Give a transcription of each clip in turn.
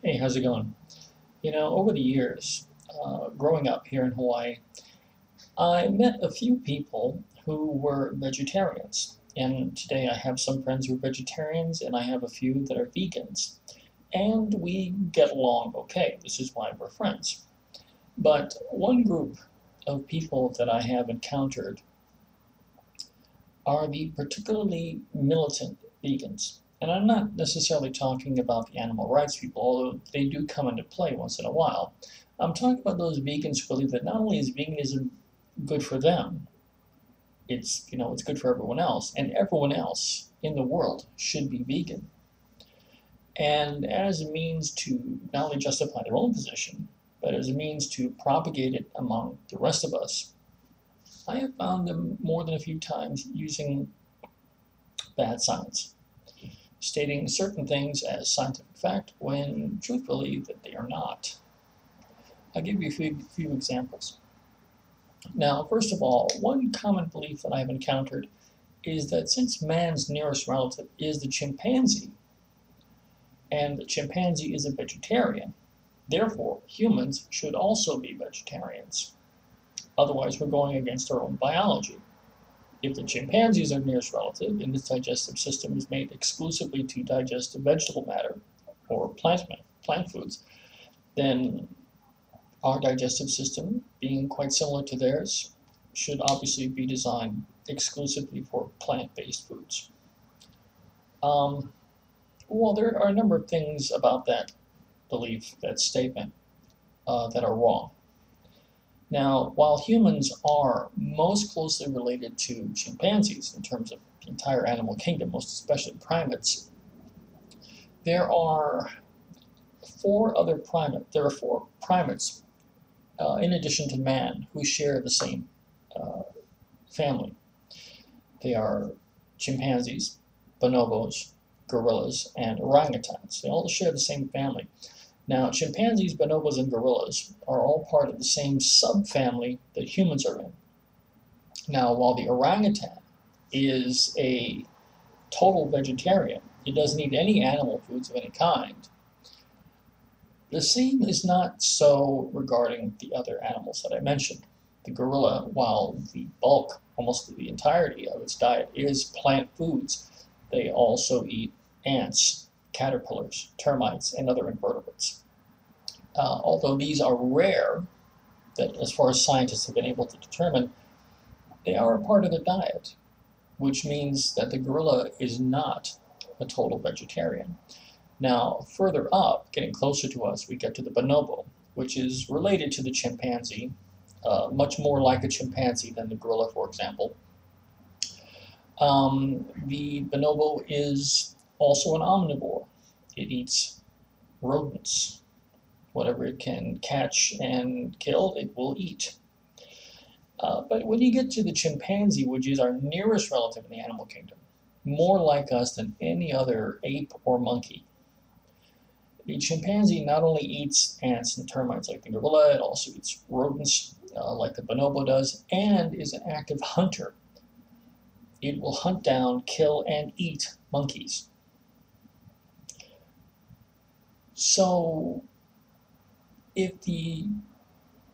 Hey, how's it going? Over the years, growing up here in Hawaii, I met a few people who were vegetarians. And today I have some friends who are vegetarians, and I have a few that are vegans. And we get along okay. This is why we're friends. But one group of people that I have encountered are the particularly militant vegans. And I'm not necessarily talking about the animal rights people, although they do come into play once in a while. I'm talking about those vegans who believe that not only is veganism good for them, it's good for everyone else, and everyone else in the world should be vegan. And as a means to not only justify their own position, but as a means to propagate it among the rest of us, I have found them more than a few times using bad science, stating certain things as scientific fact when truthfully that they are not. I'll give you a few examples. Now, first of all, one common belief that I've encountered is that since man's nearest relative is the chimpanzee, and the chimpanzee is a vegetarian, therefore humans should also be vegetarians. Otherwise, we're going against our own biology. If the chimpanzee is our nearest relative and its digestive system is made exclusively to digest vegetable matter or plant foods, then our digestive system, being quite similar to theirs, should obviously be designed exclusively for plant-based foods. Well, there are a number of things about that belief, that statement, that are wrong. Now, while humans are most closely related to chimpanzees in terms of the entire animal kingdom, most especially primates, there are four primates in addition to man who share the same family. They are chimpanzees, bonobos, gorillas, and orangutans. They all share the same family. Now, chimpanzees, bonobos, and gorillas are all part of the same subfamily that humans are in. Now, while the orangutan is a total vegetarian, it doesn't eat any animal foods of any kind, the same is not so regarding the other animals that I mentioned. The gorilla, while the bulk, almost the entirety of its diet is plant foods, they also eat ants, caterpillars, termites, and other invertebrates. Although these are rare, that as far as scientists have been able to determine, they are a part of their diet, which means that the gorilla is not a total vegetarian. Now, further up, getting closer to us, we get to the bonobo, which is related to the chimpanzee, much more like a chimpanzee than the gorilla, for example. The bonobo is also an omnivore. It eats rodents. Whatever it can catch and kill, it will eat. But when you get to the chimpanzee, which is our nearest relative in the animal kingdom, more like us than any other ape or monkey, the chimpanzee not only eats ants and termites like the gorilla, it also eats rodents like the bonobo does, and is an active hunter. It will hunt down, kill, and eat monkeys. So, if the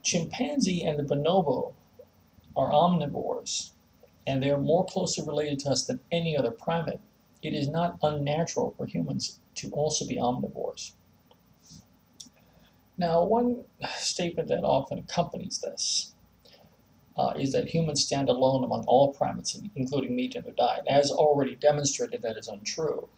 chimpanzee and the bonobo are omnivores, and they are more closely related to us than any other primate, it is not unnatural for humans to also be omnivores. Now, one statement that often accompanies this is that humans stand alone among all primates, including meat in their diet. As already demonstrated, that is untrue.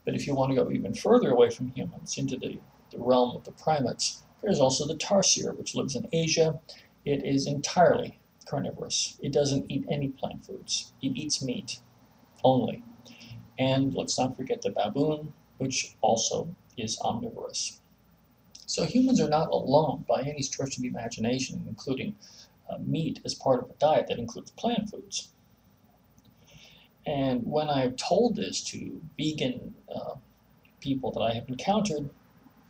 But if you want to go even further away from humans into the realm of the primates, there's also the tarsier, which lives in Asia. It is entirely carnivorous. It doesn't eat any plant foods. It eats meat only. And let's not forget the baboon, which also is omnivorous. So humans are not alone by any stretch of the imagination, including meat as part of a diet that includes plant foods. And when I've told this to vegan people that I have encountered,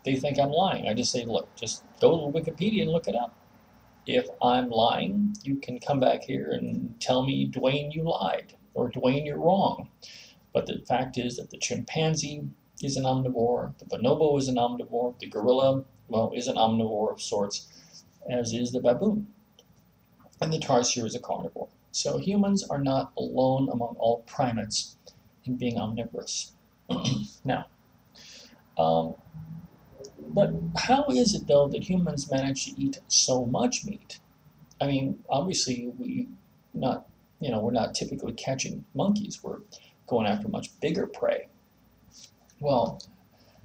they think I'm lying. I just say, look, just go to Wikipedia and look it up. If I'm lying, you can come back here and tell me, Dwayne, you lied, or Dwayne, you're wrong. But the fact is that the chimpanzee is an omnivore. The bonobo is an omnivore. The gorilla, well, is an omnivore of sorts, as is the baboon. And the tarsier is a carnivore. So humans are not alone among all primates in being omnivorous. Now, but how is it though that humans manage to eat so much meat? I mean, obviously we're not typically catching monkeys. We're going after much bigger prey. Well,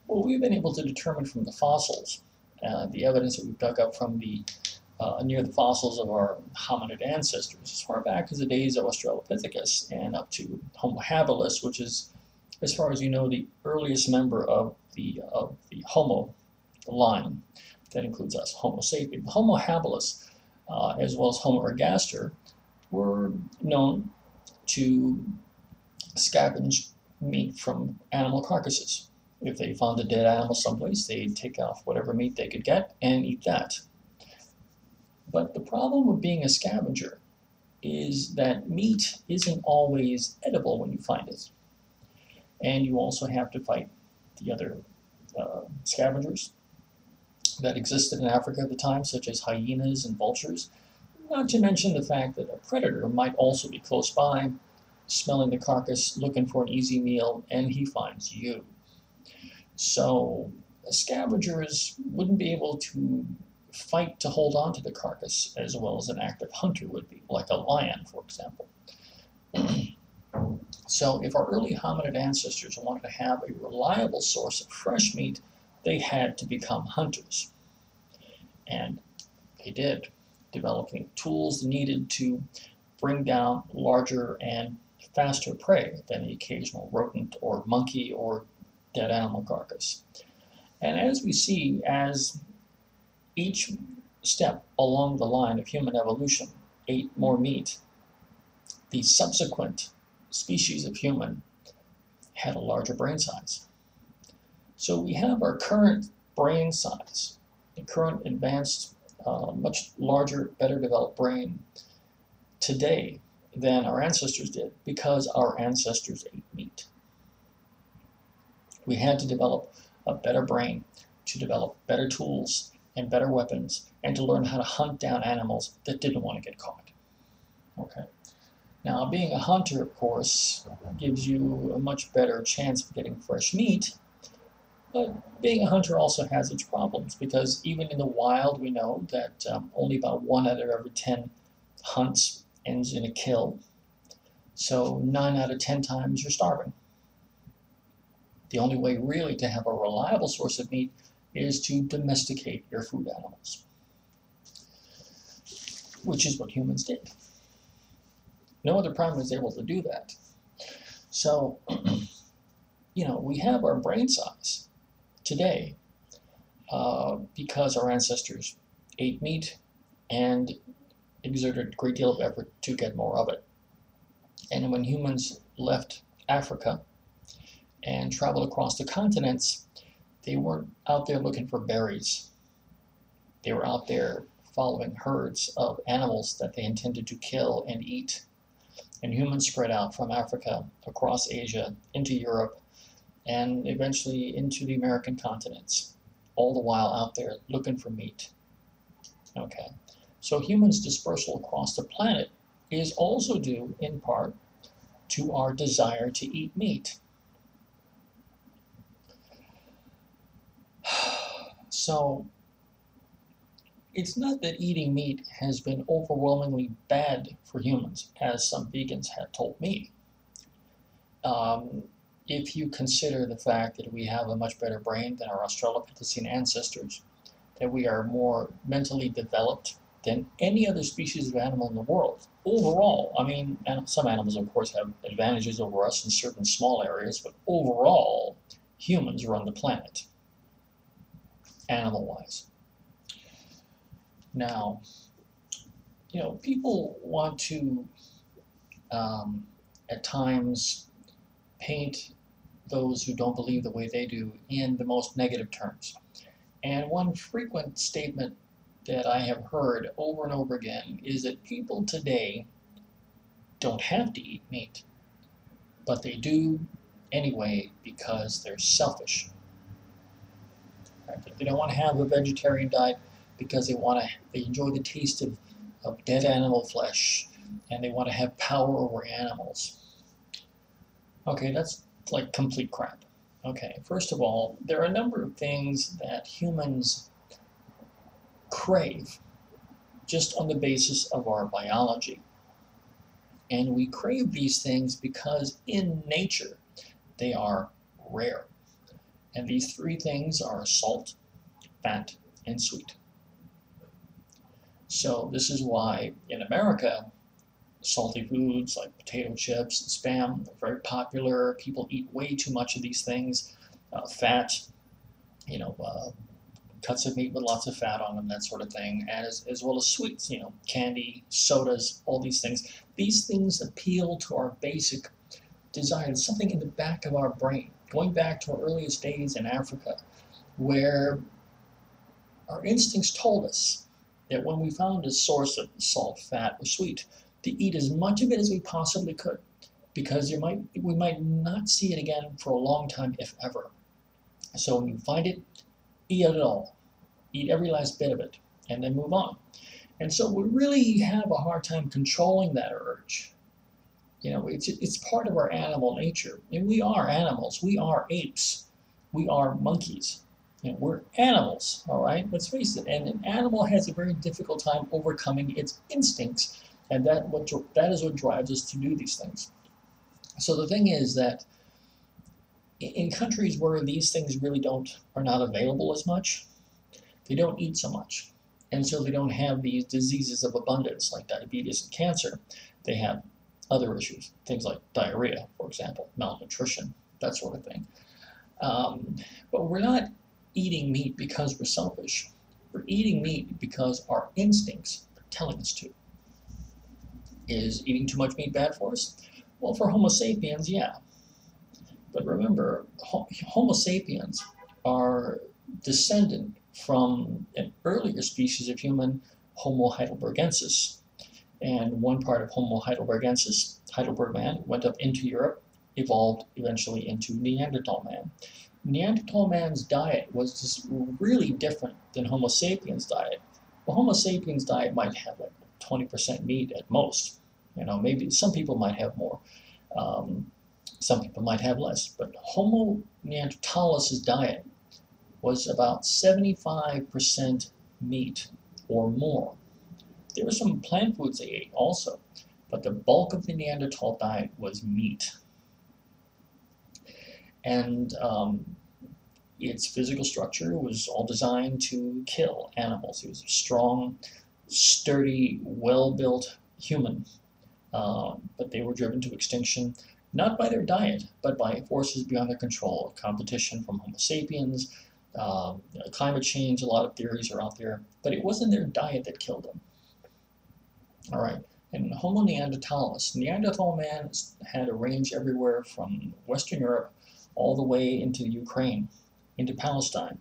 what we've been able to determine from the fossils, the evidence that we've dug up from near the fossils of our hominid ancestors, as far back as the days of Australopithecus and up to Homo habilis, which is, as far as you know, the earliest member of the Homo line. That includes us, Homo sapiens. Homo habilis, as well as Homo ergaster, were known to scavenge meat from animal carcasses. If they found a dead animal someplace, they'd take off whatever meat they could get and eat that. But the problem with being a scavenger is that meat isn't always edible when you find it. And you also have to fight the other scavengers that existed in Africa at the time, such as hyenas and vultures, not to mention the fact that a predator might also be close by, smelling the carcass, looking for an easy meal, and he finds you. So scavengers wouldn't be able to fight to hold on to the carcass as well as an active hunter would be, like a lion, for example. So if our early hominid ancestors wanted to have a reliable source of fresh meat, they had to become hunters. And they did, developing tools needed to bring down larger and faster prey than the occasional rodent or monkey or dead animal carcass. And as we see, as each step along the line of human evolution ate more meat, the subsequent species of human had a larger brain size. So we have our current brain size, the current advanced, much larger, better developed brain today than our ancestors did because our ancestors ate meat. We had to develop a better brain to develop better tools and better weapons and to learn how to hunt down animals that didn't want to get caught. Okay. Now, being a hunter, of course, gives you a much better chance of getting fresh meat, but being a hunter also has its problems because even in the wild, we know that only about 1 out of every 10 hunts ends in a kill. So 9 out of 10 times you're starving. The only way really to have a reliable source of meat is to domesticate your food animals, which is what humans did. No other primate is able to do that. So, we have our brain size today because our ancestors ate meat and exerted a great deal of effort to get more of it. And when humans left Africa and traveled across the continents, they weren't out there looking for berries. They were out there following herds of animals that they intended to kill and eat. And humans spread out from Africa across Asia into Europe and eventually into the American continents, all the while out there looking for meat. Okay, so humans' dispersal across the planet is also due in part to our desire to eat meat. So it's not that eating meat has been overwhelmingly bad for humans, as some vegans have told me. If you consider the fact that we have a much better brain than our Australopithecine ancestors, that we are more mentally developed than any other species of animal in the world. Overall, I mean, some animals, of course, have advantages over us in certain small areas, but overall, humans run the planet, animal-wise. Now, people want to, at times, paint those who don't believe the way they do in the most negative terms. And one frequent statement that I have heard over and over again is that people today don't have to eat meat, but they do anyway because they're selfish. Right? They don't want to have a vegetarian diet because they enjoy the taste of dead animal flesh, and they want to have power over animals. Okay, that's like complete crap. Okay, first of all, there are a number of things that humans crave just on the basis of our biology. And we crave these things because in nature they are rare. And these three things are salt, fat, and sweet. So this is why in America, salty foods like potato chips and spam are very popular. People eat way too much of these things. Fat, cuts of meat with lots of fat on them, that sort of thing, as well as sweets, candy, sodas, all these things. These things appeal to our basic desire, something in the back of our brain, going back to our earliest days in Africa, where our instincts told us that when we found a source of salt, fat, or sweet, to eat as much of it as we possibly could, because we might not see it again for a long time, if ever. So when you find it, eat it all. Eat every last bit of it, and then move on. And so we really have a hard time controlling that urge. It's part of our animal nature. And we are animals. We are apes. We are monkeys. We're animals, all right? Let's face it. And an animal has a very difficult time overcoming its instincts, and that is what drives us to do these things. So the thing is that in countries where these things really are not available as much, they don't eat so much. And so they don't have these diseases of abundance like diabetes and cancer. They have other issues, things like diarrhea, for example, malnutrition, that sort of thing. But we're not eating meat because we're selfish. We're eating meat because our instincts are telling us to. Is eating too much meat bad for us? Well, for Homo sapiens, yeah. But remember, Homo sapiens are descendant from an earlier species of human, Homo heidelbergensis. And one part of Homo heidelbergensis, Heidelberg man, went up into Europe, evolved eventually into Neanderthal man. Neanderthal man's diet was just really different than Homo sapiens' diet. Well, Homo sapiens' diet might have like 20% meat at most. Maybe some people might have more. Some people might have less. But Homo neanderthalis' diet was about 75% meat or more. There were some plant foods they ate also, but the bulk of the Neanderthal diet was meat. And its physical structure was all designed to kill animals. It was a strong, sturdy, well-built human, but they were driven to extinction not by their diet, but by forces beyond their control, competition from Homo sapiens, climate change. A lot of theories are out there, but it wasn't their diet that killed them. All right, and Homo neanderthalis, Neanderthal man had a range everywhere from Western Europe all the way into Ukraine, into Palestine.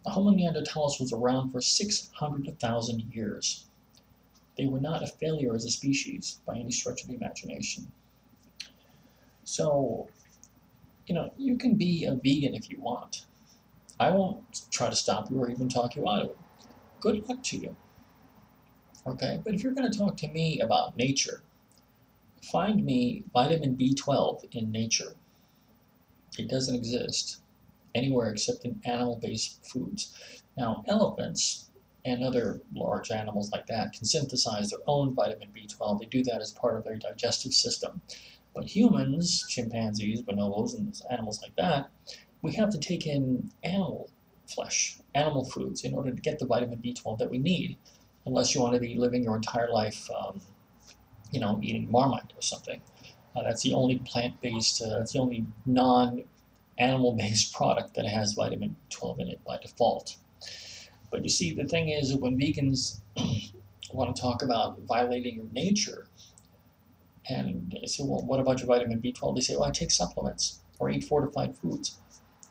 Homo neanderthalis was around for 600,000 years. They were not a failure as a species by any stretch of the imagination. So, you can be a vegan if you want. I won't try to stop you or even talk you out of it. Good luck to you. Okay, but if you're going to talk to me about nature, find me vitamin B12 in nature. It doesn't exist anywhere except in animal-based foods. Now, elephants and other large animals like that can synthesize their own vitamin B12. They do that as part of their digestive system. But humans, chimpanzees, bonobos, and animals like that, we have to take in animal flesh, animal foods, in order to get the vitamin B12 that we need, unless you want to be living your entire life, eating Marmite or something. That's the only plant-based, that's the only non-animal-based product that has vitamin B12 in it by default. But you see, the thing is, when vegans want to talk about violating your nature, and they say, well, what about your vitamin B12? They say, well, I take supplements or eat fortified foods.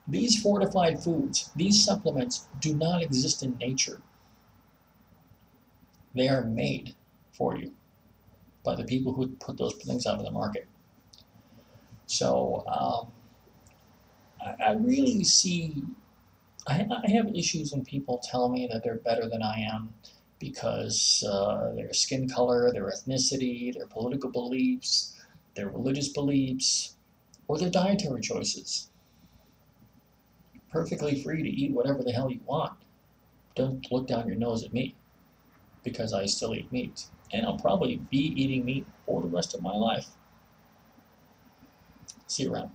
These fortified foods, these supplements do not exist in nature. They are made for you by the people who put those things out of the market. So I really see, I have issues when people tell me that they're better than I am because their skin color, their ethnicity, their political beliefs, their religious beliefs, or their dietary choices. Perfectly free to eat whatever the hell you want. Don't look down your nose at me because I still eat meat. And I'll probably be eating meat for the rest of my life. See you around.